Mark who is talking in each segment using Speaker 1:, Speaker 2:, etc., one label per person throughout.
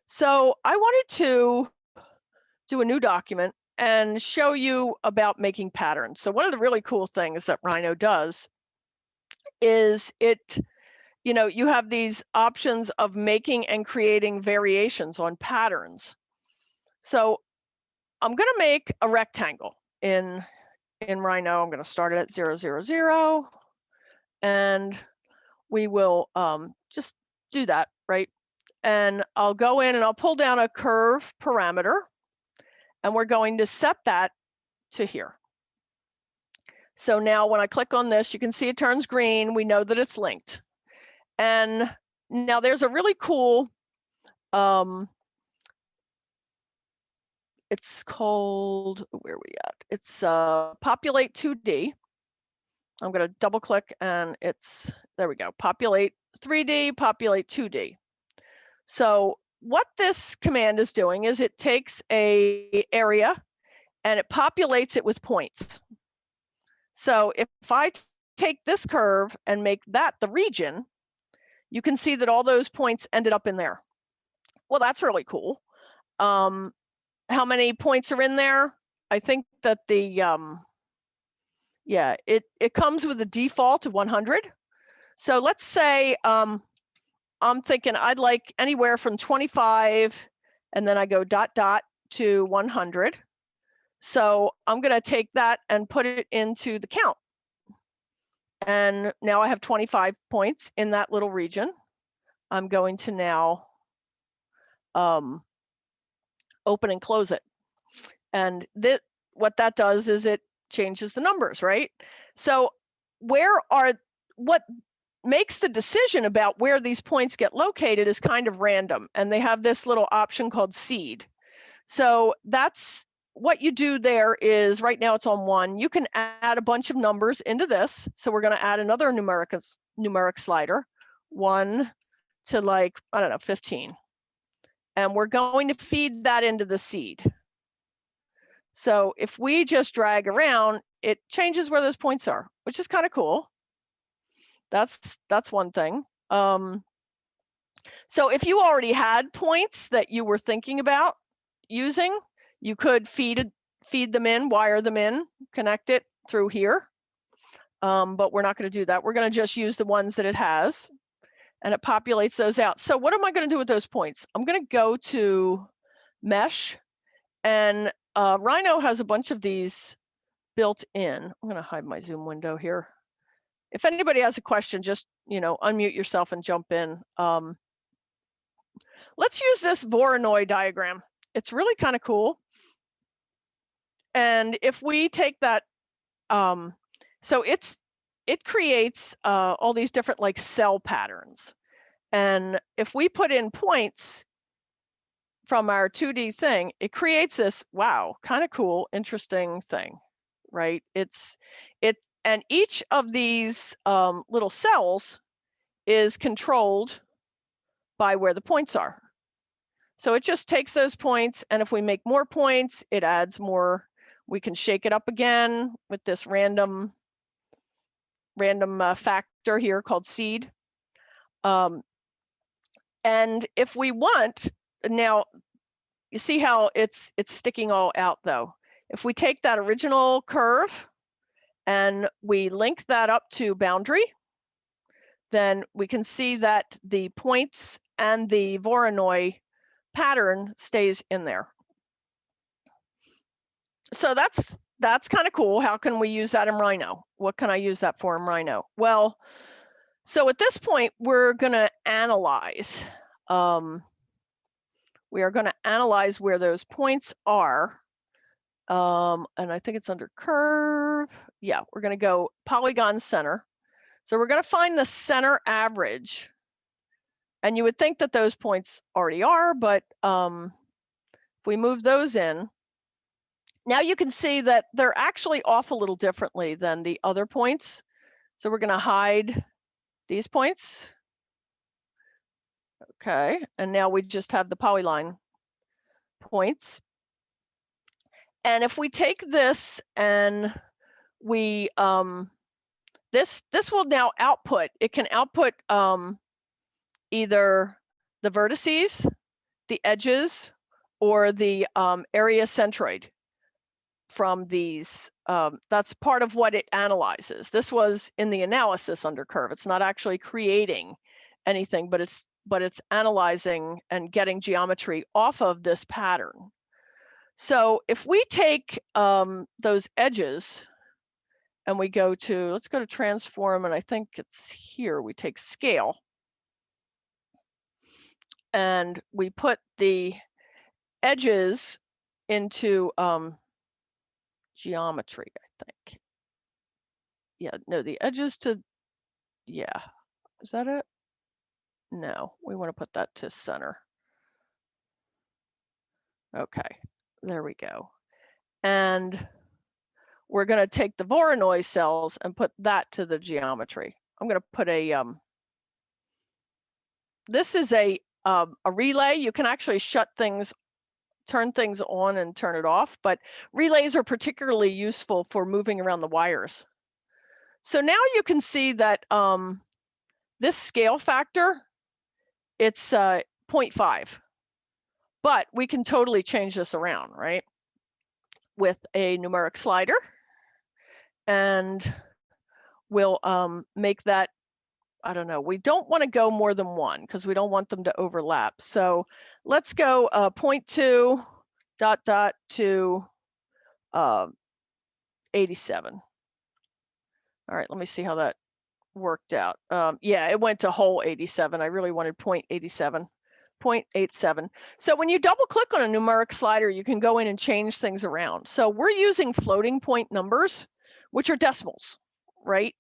Speaker 1: So I wanted to do a new document and show you about making patterns. So one of the really cool things that Rhino does is you have these options of making and creating variations on patterns. So I'm going to make a rectangle in Rhino. I'm going to start it at 0, 0, 0, and we will just do that, right? And I'll go in and I'll pull down a curve parameter, and we're going to set that to here. So now when I click on this, you can see it turns green. We know that it's linked. And now there's a really cool, it's called, where are we at? It's Populate 2D. I'm going to double click and there we go, Populate 3D, Populate 2D. So what this command is doing is it takes a area and it populates it with points. So if I take this curve and make that the region, you can see that all those points ended up in there. Well, that's really cool. How many points are in there? I think that it comes with a default of 100. So let's say I'm thinking I'd like anywhere from 25, and then I go ... to 100. So I'm going to take that and put it into the count. And now I have 25 points in that little region. I'm going to now open and close it. And what that does is it changes the numbers, right? So what makes the decision about where these points get located is kind of random. And they have this little option called seed. So that's what you do there is right now it's on 1. You can add a bunch of numbers into this. So we're going to add another numeric slider, 1 to like, I don't know, 15. And we're going to feed that into the seed. So if we just drag around, it changes where those points are, which is kind of cool. That's one thing. So if you already had points that you were thinking about using, you could feed them in, wire them in, connect it through here. But we're not going to do that. We're going to just use the ones that it has, and it populates those out. So what am I going to do with those points? I'm going to go to Mesh, and Rhino has a bunch of these built in. I'm going to hide my Zoom window here. If anybody has a question, just unmute yourself and jump in. Let's use this Voronoi diagram. It's really kind of cool. And if we take that, so it creates all these different like cell patterns. And if we put in points from our 2D thing, it creates this, wow, kind of cool, interesting thing, right? And each of these little cells is controlled by where the points are. So it just takes those points, and if we make more points, it adds more. We can shake it up again with this random factor here called seed. And if we want, now you see how it's sticking all out though. If we take that original curve and we link that up to boundary, then we can see that the points and the Voronoi pattern stays in there. So that's kind of cool. How can we use that in Rhino? What can I use that for in Rhino? Well, so at this point, we're going to analyze. We are going to analyze where those points are. And I think it's under curve. Yeah, we're going to go polygon center. So we're going to find the center average. And you would think that those points already are, but if we move those in, now you can see that they're actually off a little differently than the other points. So we're going to hide these points. Okay, and now we just have the polyline points. And if we take this and we, this will now output, it can output either the vertices the edges or the area centroid from these. That's part of what it analyzes. This was in the analysis under curve. It's not actually creating anything, but it's analyzing and getting geometry off of this pattern. So if we take those edges and we go to, let's go to transform, and I think it's here, we take scale. And we put the edges into geometry, I think. Yeah, no, the edges to, yeah, is that it? No, we want to put that to center. Okay, there we go. And we're going to take the Voronoi cells and put that to the geometry. I'm going to put a, this is a relay. You can actually shut things, turn things on and turn it off, but relays are particularly useful for moving around the wires. So now you can see that this scale factor, it's 0.5, but we can totally change this around, right? With a numeric slider, and we'll make that, I don't know, we don't want to go more than one because we don't want them to overlap. So let's go 0.2 ... to 87. All right, let me see how that worked out. Yeah, it went to whole 87. I really wanted 0.87. 0.87. So when you double click on a numeric slider, you can go in and change things around. So we're using floating point numbers, which are decimals, right?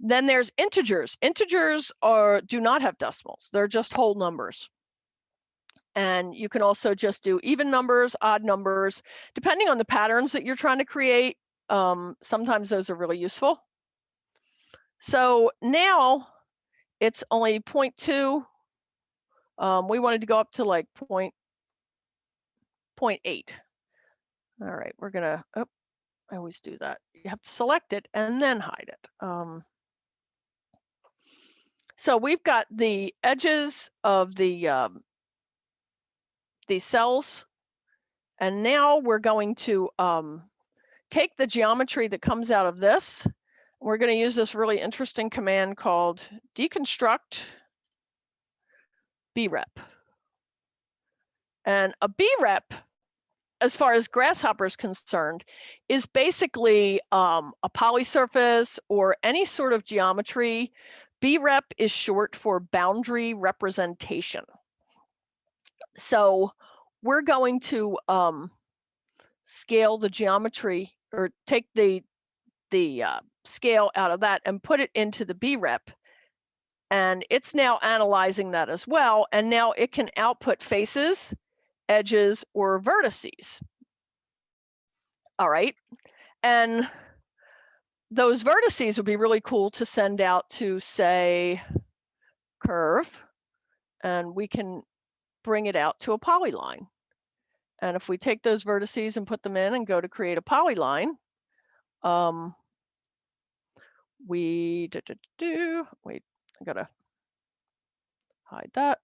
Speaker 1: Then there's integers. Integers do not have decimals. They're just whole numbers. And you can also just do even numbers, odd numbers, depending on the patterns that you're trying to create. Sometimes those are really useful. So now it's only 0.2. We wanted to go up to like 0.8. All right, we're gonna, oh, I always do that. You have to select it and then hide it. So we've got the edges of the these cells, and now we're going to take the geometry that comes out of this. We're going to use this really interesting command called deconstruct brep. And a brep, as far as Grasshopper is concerned, is basically a polysurface or any sort of geometry. Brep is short for boundary representation. So we're going to scale the geometry, or take the scale out of that and put it into the brep. And it's now analyzing that as well. And now it can output faces, edges, or vertices. All right. And those vertices would be really cool to send out to, say, curve. And we can bring it out to a polyline. And if we take those vertices and put them in and go to create a polyline, wait, I gotta hide that.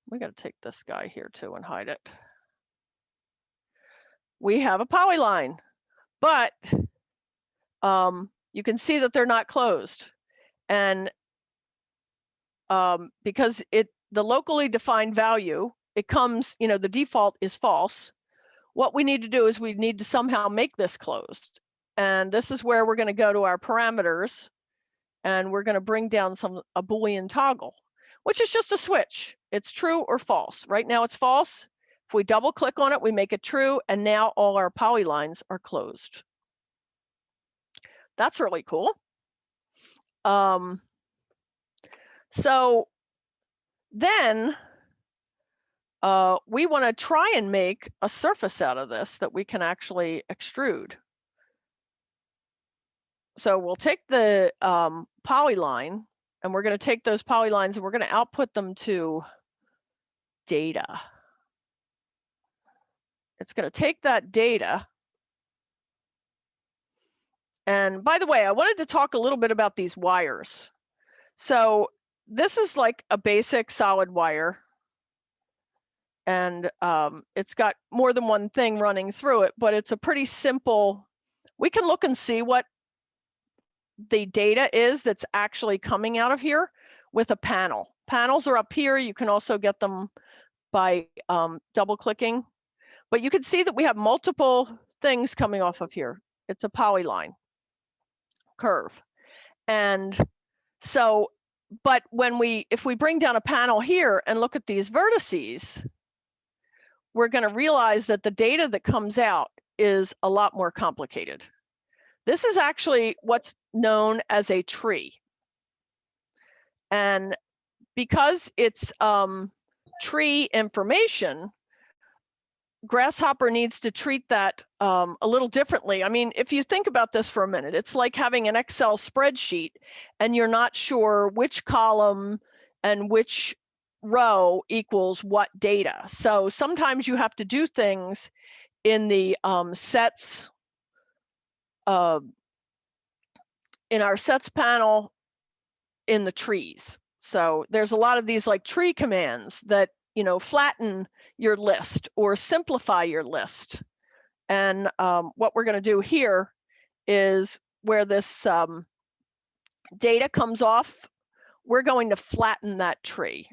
Speaker 1: We gotta take this guy here too and hide it. We have a polyline, but you can see that they're not closed. And because the locally defined value, it comes, the default is false. What we need to do is we need to somehow make this closed. And this is where we're going to go to our parameters, and we're going to bring down a Boolean toggle, which is just a switch. It's true or false. Right now it's false. If we double click on it, we make it true, and now all our polylines are closed. That's really cool. So then we want to try and make a surface out of this that we can actually extrude. So we'll take the polyline, and we're going to take those polylines and we're going to output them to data. It's going to take that data. And by the way, I wanted to talk a little bit about these wires. So this is like a basic solid wire. and it's got more than one thing running through it, but it's a pretty simple, we can look and see what the data is that's actually coming out of here with a panel. Panels are up here. You can also get them by double clicking, but you can see that we have multiple things coming off of here. It's a polyline curve. And so, but if we bring down a panel here and look at these vertices, we're going to realize that the data that comes out is a lot more complicated. This is actually what's known as a tree. And because it's tree information, Grasshopper needs to treat that a little differently. I mean, if you think about this for a minute, it's like having an Excel spreadsheet and you're not sure which column and which row equals what data. So sometimes you have to do things in the sets, in our sets panel in the trees. So there's a lot of these like tree commands that, you know, flatten your list or simplify your list. And what we're going to do here is where this data comes off, we're going to flatten that tree.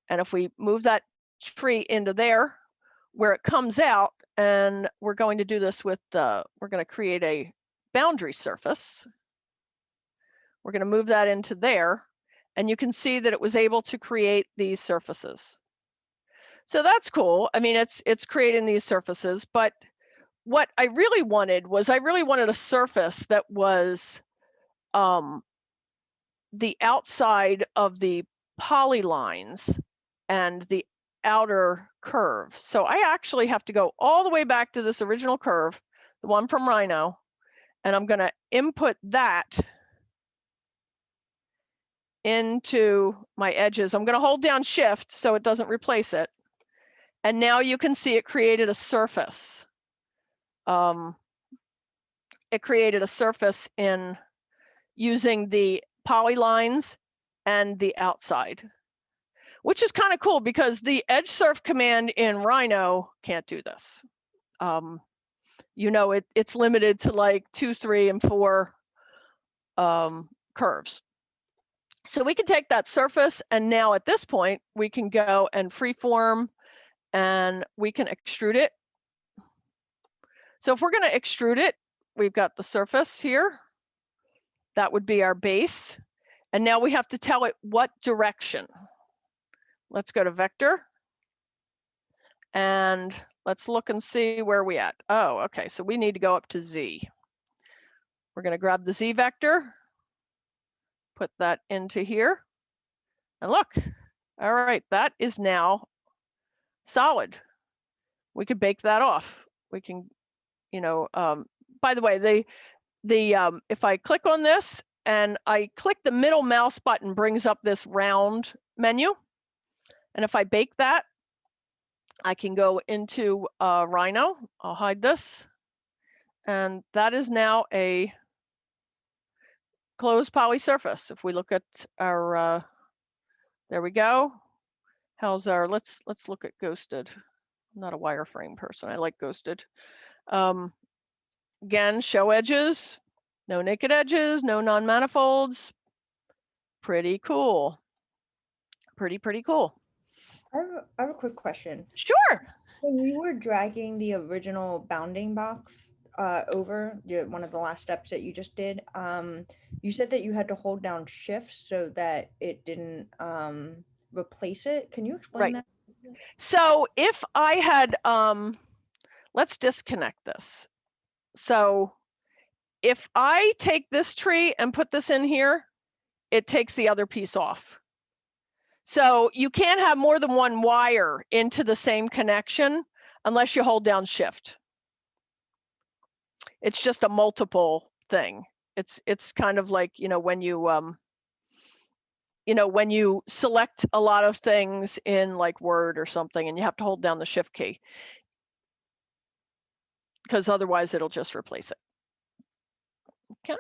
Speaker 1: And if we move that tree into there, where it comes out, and we're going to do this with, we're going to create a boundary surface. We're going to move that into there, and you can see that it was able to create these surfaces. So that's cool. I mean, it's creating these surfaces, but what I really wanted was I really wanted a surface that was the outside of the polylines and the outer curve. So I actually have to go all the way back to this original curve, the one from Rhino, and I'm going to input that into my edges. I'm going to hold down Shift so it doesn't replace it. And now you can see it created a surface. It created a surface in using the polylines and the outside, which is kind of cool because the edge surf command in Rhino can't do this. You know, it's limited to like 2, 3, and 4 curves. So we can take that surface, and now at this point, we can go and freeform, and we can extrude it. So if we're going to extrude it, we've got the surface here. That would be our base. And now we have to tell it what direction. Let's go to vector. And let's look and see where we at. Oh, okay, so we need to go up to Z. We're going to grab the Z vector, put that into here, and look. All right, that is now solid. We could bake that off. We can, you know, by the way, if I click on this and I click the middle mouse button, brings up this round menu. And if I bake that, I can go into Rhino. I'll hide this. And that is now a closed poly surface. If we look at our, there we go. How's our, let's look at ghosted. I'm not a wireframe person. I like ghosted. Again, show edges, no naked edges, no non-manifolds. Pretty cool. Pretty cool.
Speaker 2: I have a quick question.
Speaker 1: Sure.
Speaker 2: When you were dragging the original bounding box over one of the last steps that you just did, you said that you had to hold down Shift so that it didn't replace it. Can you explain that?
Speaker 1: So if I had, let's disconnect this. So if I take this tree and put this in here, it takes the other piece off. So you can't have more than one wire into the same connection unless you hold down Shift. It's just a multiple thing. It's kind of like, you know, when you select a lot of things in like Word or something, and you have to hold down the Shift key, because otherwise it'll just replace it. Okay.